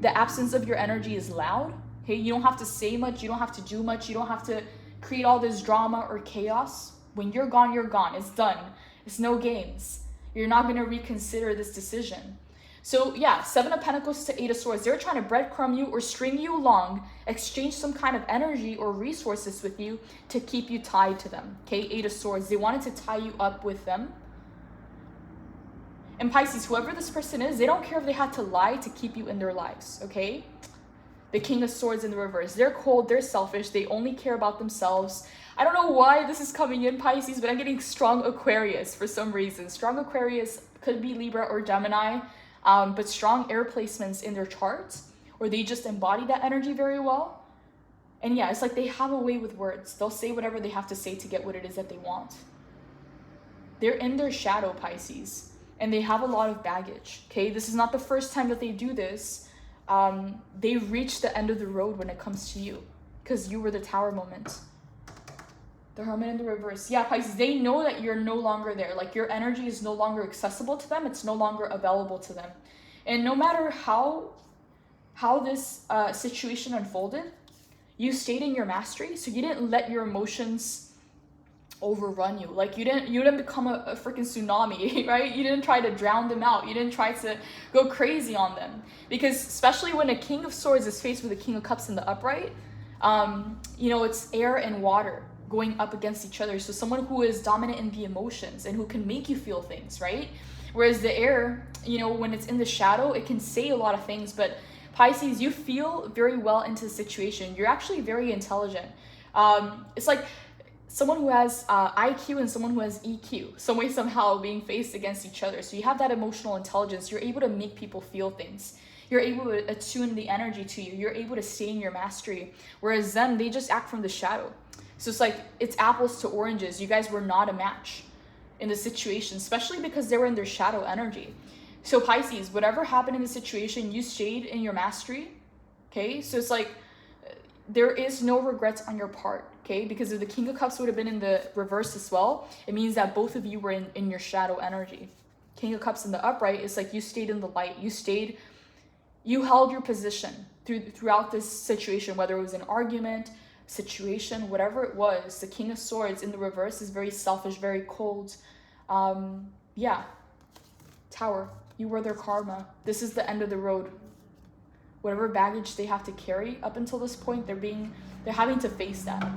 The absence of your energy is loud. Okay, you don't have to say much. You don't have to do much. You don't have to create all this drama or chaos. When you're gone, you're gone. It's done. It's no games. You're not going to reconsider this decision. So yeah, 7 of Pentacles to 8 of Swords. They're trying to breadcrumb you or string you along, exchange some kind of energy or resources with you to keep you tied to them. Okay, 8 of Swords. They wanted to tie you up with them. And Pisces, whoever this person is, they don't care if they had to lie to keep you in their lives, okay? The King of Swords in the reverse. They're cold, they're selfish, they only care about themselves. I don't know why this is coming in, Pisces, but I'm getting strong Aquarius for some reason. Strong Aquarius could be Libra or Gemini, but strong air placements in their charts, or they just embody that energy very well. And yeah, it's like they have a way with words. They'll say whatever they have to say to get what it is that they want. They're in their shadow, Pisces, and they have a lot of baggage, okay? This is not the first time that they do this. They reach the end of the road when it comes to you, because you were the tower moment. The Hermit in the reverse. Yeah, Pisces, they know that you're no longer there. Like, your energy is no longer accessible to them. It's no longer available to them. And no matter how this situation unfolded, you stayed in your mastery. So you didn't let your emotions overrun you. Like you didn't become a freaking tsunami, right? You didn't try to drown them out. You didn't try to go crazy on them. Because especially when a King of Swords is faced with a King of Cups in the upright, you know, it's air and water going up against each other. So someone who is dominant in the emotions and who can make you feel things, right? Whereas the air, you know, when it's in the shadow, it can say a lot of things. But Pisces, you feel very well into the situation. You're actually very intelligent. It's like someone who has IQ and someone who has EQ, some way, somehow being faced against each other. So you have that emotional intelligence. You're able to make people feel things. You're able to attune the energy to you. You're able to stay in your mastery. Whereas them, they just act from the shadow. So it's like, it's apples to oranges. You guys were not a match in the situation, especially because they were in their shadow energy. So Pisces, whatever happened in the situation, you stayed in your mastery, okay? So it's like, there is no regrets on your part, okay? Because if the King of Cups would have been in the reverse as well, it means that both of you were in your shadow energy. King of Cups in the upright, it's like you stayed in the light. You held your position throughout this situation, whether it was an argument, situation, whatever it was. The King of Swords in the reverse is very selfish, very cold. Yeah, Tower, you were their karma. This is the end of the road. Whatever baggage they have to carry up until this point, they're having to face that.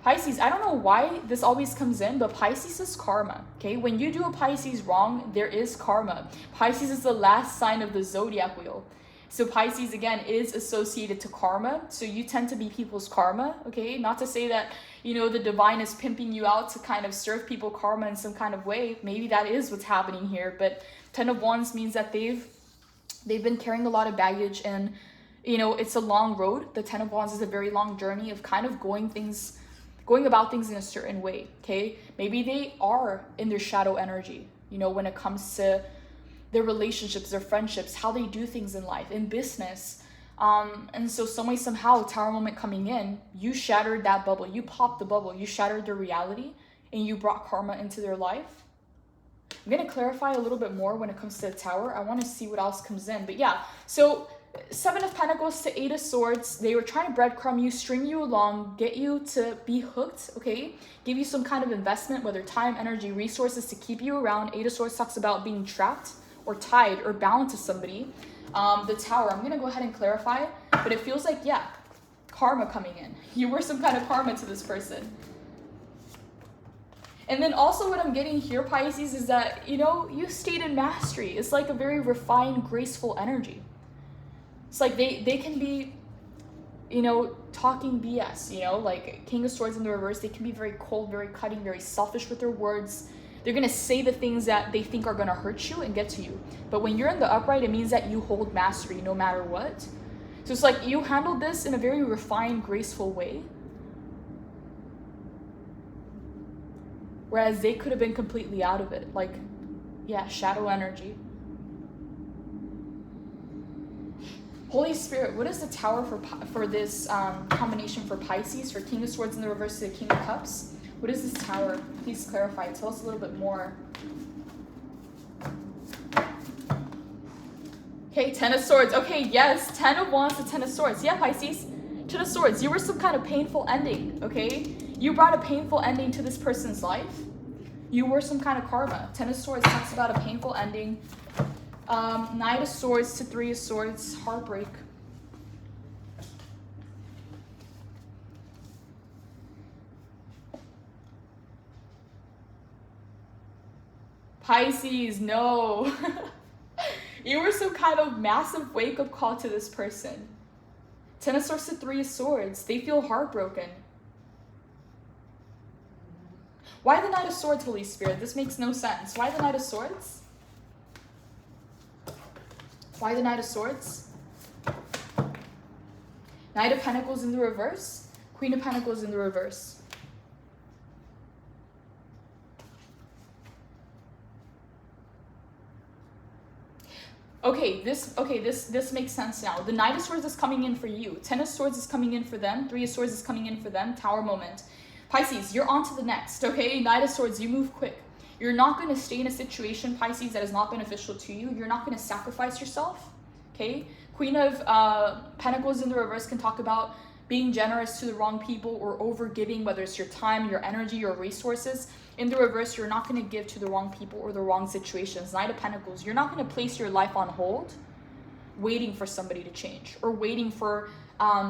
Pisces, I don't know why this always comes in, but Pisces is karma, okay? When you do a Pisces wrong, there is karma. Pisces is the last sign of the zodiac wheel. So Pisces, again, is associated to karma. So you tend to be people's karma, okay? Not to say that, you know, the divine is pimping you out to kind of serve people karma in some kind of way. Maybe that is what's happening here. But 10 of Wands means that they've been carrying a lot of baggage, and, you know, it's a long road. The 10 of Wands is a very long journey of kind of going about things in a certain way, okay? Maybe they are in their shadow energy, you know, when it comes to their relationships, their friendships, how they do things in life, in business. And so some way, somehow, Tower moment coming in, you shattered that bubble. You popped the bubble. You shattered their reality, and you brought karma into their life. I'm going to clarify a little bit more when it comes to the Tower. I want to see what else comes in. But yeah, so 7 of Pentacles to 8 of Swords. They were trying to breadcrumb you, string you along, get you to be hooked, okay? Give you some kind of investment, whether time, energy, resources, to keep you around. 8 of Swords talks about being trapped or tied or bound to somebody. The Tower, I'm going to go ahead and clarify, but it feels like, yeah, karma coming in. You were some kind of karma to this person. And then also what I'm getting here, Pisces, is that, you know, you stayed in mastery. It's like a very refined, graceful energy. It's like they can be, you know, talking BS, you know, like King of Swords in the reverse. They can be very cold, very cutting, very selfish with their words. They're going to say the things that they think are going to hurt you and get to you. But when you're in the upright, it means that you hold mastery no matter what. So it's like you handled this in a very refined, graceful way. Whereas they could have been completely out of it. Like, yeah, shadow energy. Holy Spirit, what is the Tower for this combination for Pisces, for King of Swords in the reverse to the King of Cups? What is this Tower? Please clarify. Tell us a little bit more. Okay, 10 of Swords. Okay, yes, 10 of Wands to 10 of Swords. Yeah, Pisces, 10 of Swords. You were some kind of painful ending, okay? You brought a painful ending to this person's life. You were some kind of karma. 10 of Swords talks about a painful ending. 9 of Swords to 3 of Swords, heartbreak. Pisces, no. You were some kind of massive wake-up call to this person. 10 of Swords to 3 of Swords. They feel heartbroken. Why the Knight of Swords, Holy Spirit? This makes no sense. Why the Knight of Swords? Why the Knight of Swords? Knight of Pentacles in the reverse. Queen of Pentacles in the reverse. Okay, this makes sense now. The Knight of Swords is coming in for you. 10 of Swords is coming in for them. 3 of Swords is coming in for them. Tower moment. Pisces, you're on to the next, okay? Knight of Swords, you move quick. You're not going to stay in a situation, Pisces, that is not beneficial to you. You're not going to sacrifice yourself, okay? Queen of Pentacles in the reverse can talk about being generous to the wrong people or over giving, whether it's your time, your energy, your resources. In the reverse, you're not going to give to the wrong people or the wrong situations. Knight of Pentacles, you're not going to place your life on hold waiting for somebody to change or waiting for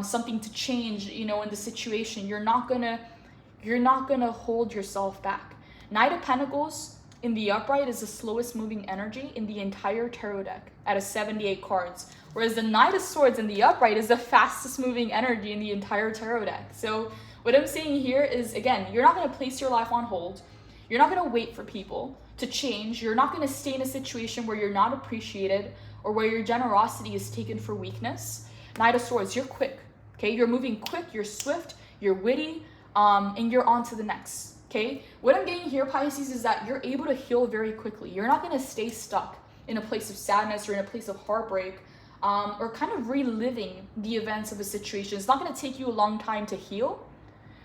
something to change, you know, in the situation. You're not gonna hold yourself back. Knight of Pentacles in the upright is the slowest moving energy in the entire tarot deck out of 78 cards, whereas the Knight of Swords in the upright is the fastest moving energy in the entire tarot deck. So what I'm saying here is, again, you're not going to place your life on hold. You're not going to wait for people to change. You're not going to stay in a situation where you're not appreciated or where your generosity is taken for weakness. Knight of Swords, you're quick, okay? You're moving quick, you're swift, you're witty, and you're on to the next, okay? What I'm getting here, Pisces, is that you're able to heal very quickly. You're not going to stay stuck in a place of sadness or in a place of heartbreak, or kind of reliving the events of a situation. It's not going to take you a long time to heal.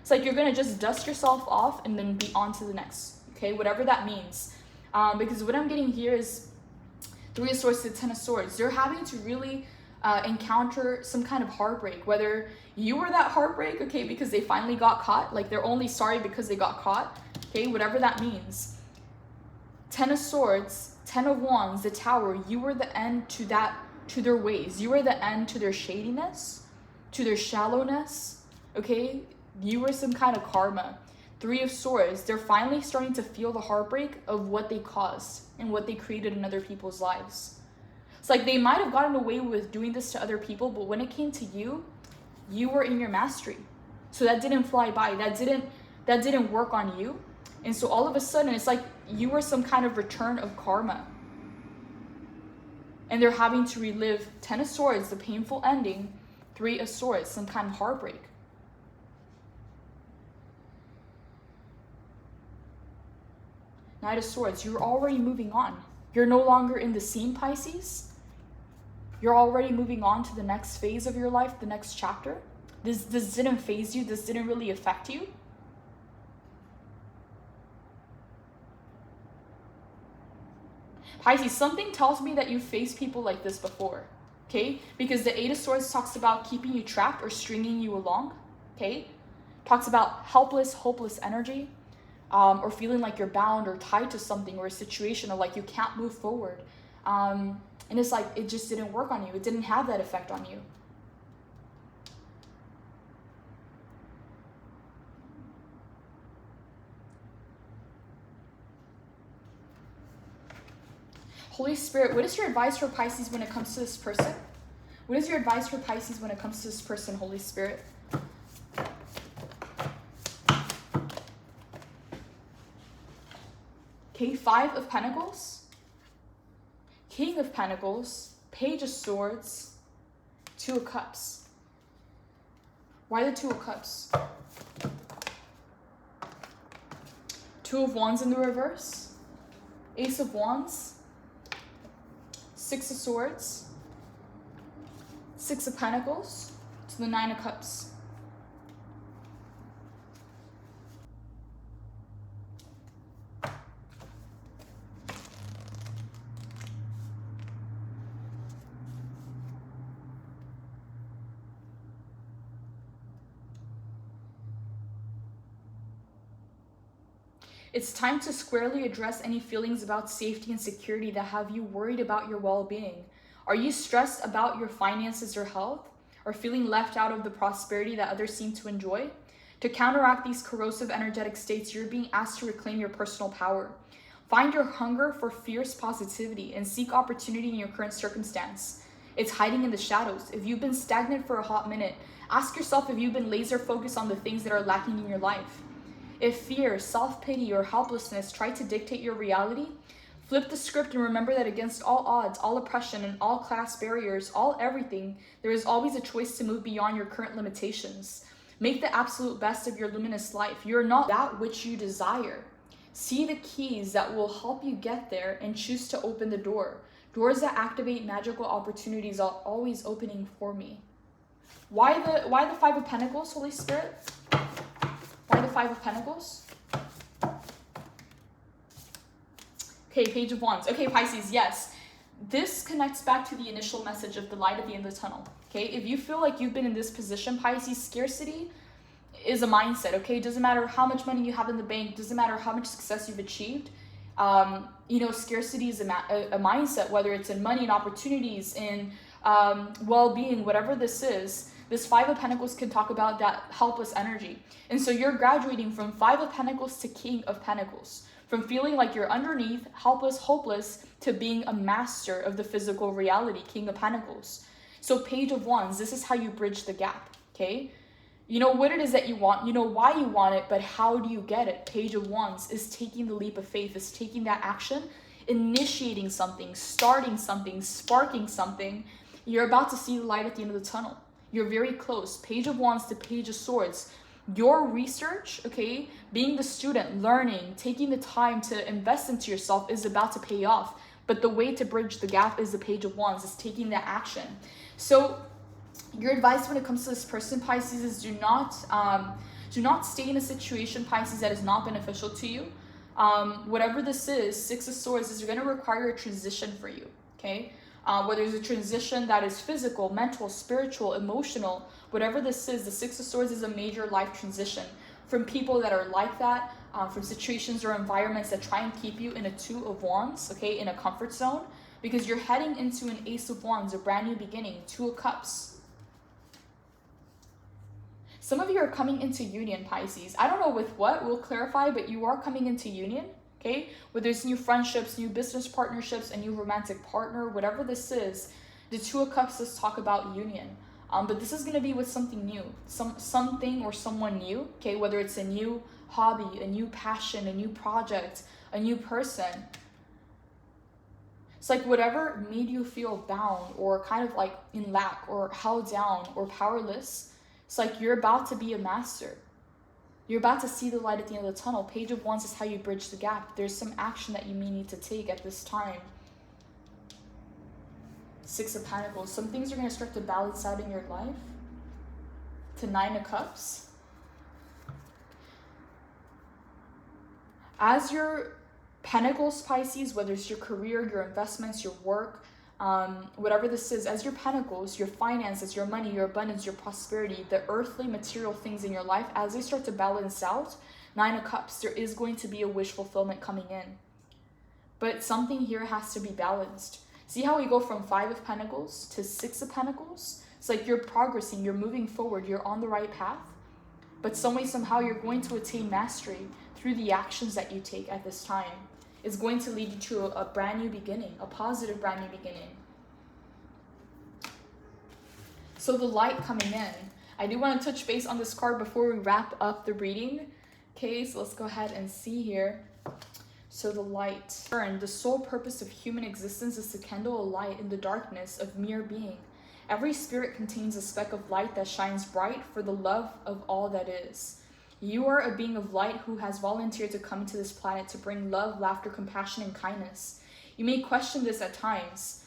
It's like you're going to just dust yourself off and then be on to the next, okay? Whatever that means. Because what I'm getting here is Three of Swords to Ten of Swords. You're having to really encounter some kind of heartbreak, whether you were that heartbreak, okay, because they finally got caught, like they're only sorry because they got caught, okay, whatever that means. Ten of Swords, Ten of Wands, the Tower, you were the end to their ways. You were the end to their shadiness, to their shallowness, okay? You were some kind of karma. Three of Swords, they're finally starting to feel the heartbreak of what they caused and what they created in other people's lives. It's like they might have gotten away with doing this to other people, but when it came to you, you were in your mastery. So that didn't fly by. That didn't work on you. And so all of a sudden, it's like you were some kind of return of karma. And they're having to relive Ten of Swords, the painful ending, Three of Swords, some kind of heartbreak. Knight of Swords, you're already moving on. You're no longer in the scene, Pisces. You're already moving on to the next phase of your life, the next chapter. This didn't phase you. This didn't really affect you. Pisces, something tells me that you've faced people like this before, okay? Because the Eight of Swords talks about keeping you trapped or stringing you along, okay? Talks about helpless, hopeless energy, or feeling like you're bound or tied to something or a situation, or like you can't move forward. And it's like, it just didn't work on you. It didn't have that effect on you. Holy Spirit, what is your advice for Pisces when it comes to this person? What is your advice for Pisces when it comes to this person, Holy Spirit? Okay, Five of Pentacles. King of Pentacles, Page of Swords, Two of Cups. Why the Two of Cups? Two of Wands in the reverse, Ace of Wands, Six of Swords, Six of Pentacles, to the Nine of Cups. It's time to squarely address any feelings about safety and security that have you worried about your well-being. Are you stressed about your finances or health, or feeling left out of the prosperity that others seem to enjoy? To counteract these corrosive energetic states, you're being asked to reclaim your personal power. Find your hunger for fierce positivity and seek opportunity in your current circumstance. It's hiding in the shadows. If you've been stagnant for a hot minute, ask yourself if you've been laser focused on the things that are lacking in your life. If fear, self-pity, or helplessness try to dictate your reality, flip the script and remember that against all odds, all oppression, and all class barriers, all everything, there is always a choice to move beyond your current limitations. Make the absolute best of your luminous life. You're not that which you desire. See the keys that will help you get there and choose to open the door. Doors that activate magical opportunities are always opening for me. Why the Five of Pentacles, Holy Spirit? Why the Five of Pentacles? Okay, Page of Wands. Okay, Pisces, yes. this connects back to the initial message of the light at the end of the tunnel. Okay, if you feel like you've been in this position, Pisces, scarcity is a mindset. Okay, doesn't matter how much money you have in the bank, doesn't matter how much success you've achieved. You know, scarcity is a mindset, whether it's in money and opportunities, in well-being, whatever this is. This Five of Pentacles can talk about that helpless energy. And so you're graduating from Five of Pentacles to King of Pentacles. From feeling like you're underneath, helpless, hopeless, to being a master of the physical reality, King of Pentacles. So Page of Wands, this is how you bridge the gap, okay? You know what it is that you want, you know why you want it, but how do you get it? Page of Wands is taking the leap of faith, is taking that action, initiating something, starting something, sparking something. You're about to see the light at the end of the tunnel. You're very close. Page of Wands to Page of Swords. Your research, okay, being the student, learning, taking the time to invest into yourself is about to pay off. But the way to bridge the gap is the Page of Wands, is taking that action. So your advice when it comes to this person, Pisces, is do not stay in a situation, Pisces, that is not beneficial to you. Whatever this is, Six of Swords is going to require a transition for you, okay? Whether it's a transition that is physical, mental, spiritual, emotional, whatever this is, the Six of Swords is a major life transition from people that are like that, from situations or environments that try and keep you in a Two of Wands, okay, in a comfort zone, because you're heading into an Ace of Wands, a brand new beginning, Two of Cups. Some of you are coming into union, Pisces. I don't know with what, we'll clarify, but you are coming into union. Okay, whether it's new friendships, new business partnerships, a new romantic partner, whatever this is, the Two of Cups does talk about union. But this is going to be with something new, something or someone new. Okay, whether it's a new hobby, a new passion, a new project, a new person. It's like whatever made you feel bound or kind of like in lack or held down or powerless. It's like you're about to be a master. You're about to see the light at the end of the tunnel. Page of Wands is how you bridge the gap. There's some action that you may need to take at this time. Six of Pentacles. Some things are going to start to balance out in your life. To Nine of Cups. As your Pentacles, Pisces, whether it's your career, your investments, your work, whatever this is, as your Pentacles, your finances, your money, your abundance, your prosperity, the earthly material things in your life, as they start to balance out, Nine of Cups, there is going to be a wish fulfillment coming in. But something here has to be balanced. See how we go from Five of Pentacles to Six of Pentacles? It's like you're progressing, you're moving forward, you're on the right path. But some way, somehow, you're going to attain mastery through the actions that you take at this time. Is going to lead you to a brand new beginning, a positive brand new beginning. So the light coming in. I do want to touch base on this card before we wrap up the reading. Okay, so let's go ahead and see here. So the light. The sole purpose of human existence is to kindle a light in the darkness of mere being. Every spirit contains a speck of light that shines bright for the love of all that is. You are a being of light who has volunteered to come to this planet to bring love, laughter, compassion, and kindness. You may question this at times.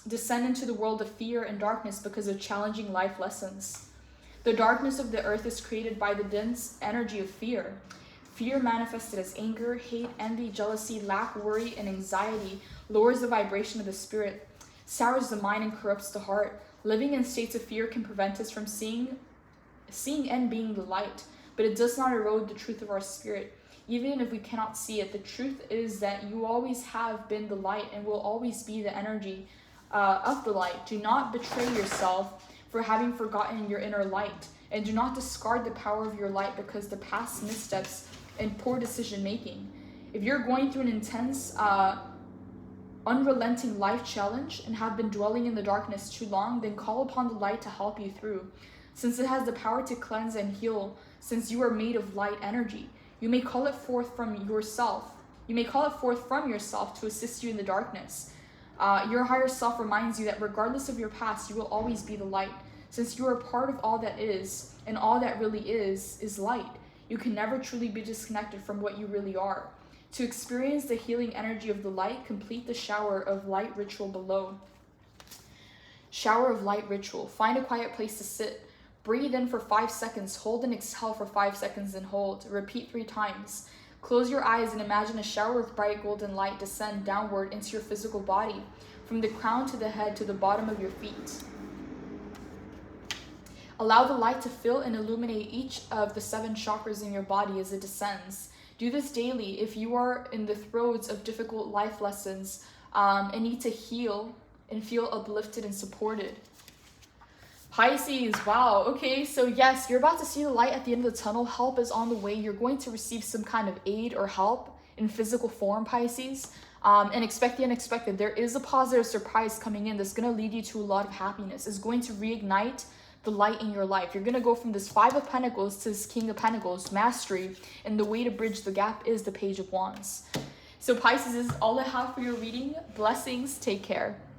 Descend into the world of fear and darkness because of challenging life lessons. The darkness of the earth is created by the dense energy of fear. Fear manifested as anger, hate, envy, jealousy, lack, worry, and anxiety lowers the vibration of the spirit, sours the mind, and corrupts the heart. Living in states of fear can prevent us from seeing and being the light. But it does not erode the truth of our spirit. Even if we cannot see it, the truth is that you always have been the light and will always be the energy of the light. Do not betray yourself for having forgotten your inner light. And do not discard the power of your light because the past missteps and poor decision making. If you're going through an intense, unrelenting life challenge and have been dwelling in the darkness too long, then call upon the light to help you through. Since it has the power to cleanse and heal, since you are made of light energy, you may call it forth from yourself. You may call it forth from yourself to assist you in the darkness. Your higher self reminds you that regardless of your past, you will always be the light. Since you are part of all that is, and all that really is light, you can never truly be disconnected from what you really are. To experience the healing energy of the light, complete the shower of light ritual below. Shower of light ritual. Find a quiet place to sit. Breathe in for 5 seconds, hold and exhale for 5 seconds and hold. Repeat 3 times. Close your eyes and imagine a shower of bright golden light descend downward into your physical body. from the crown to the head to the bottom of your feet. Allow the light to fill and illuminate each of the 7 chakras in your body as it descends. Do this daily if you are in the throes of difficult life lessons and need to heal and feel uplifted and supported. Pisces, wow, okay, so yes, you're about to see the light at the end of the tunnel. Help is on the way. You're going to receive some kind of aid or help in physical form, Pisces, and expect the unexpected. There is a positive surprise coming in that's going to lead you to a lot of happiness. It's going to reignite the light in your life. You're going to go from this 5 of Pentacles to this King of Pentacles, mastery, and the way to bridge the gap is the Page of Wands. So Pisces, is all I have for your reading. Blessings, take care.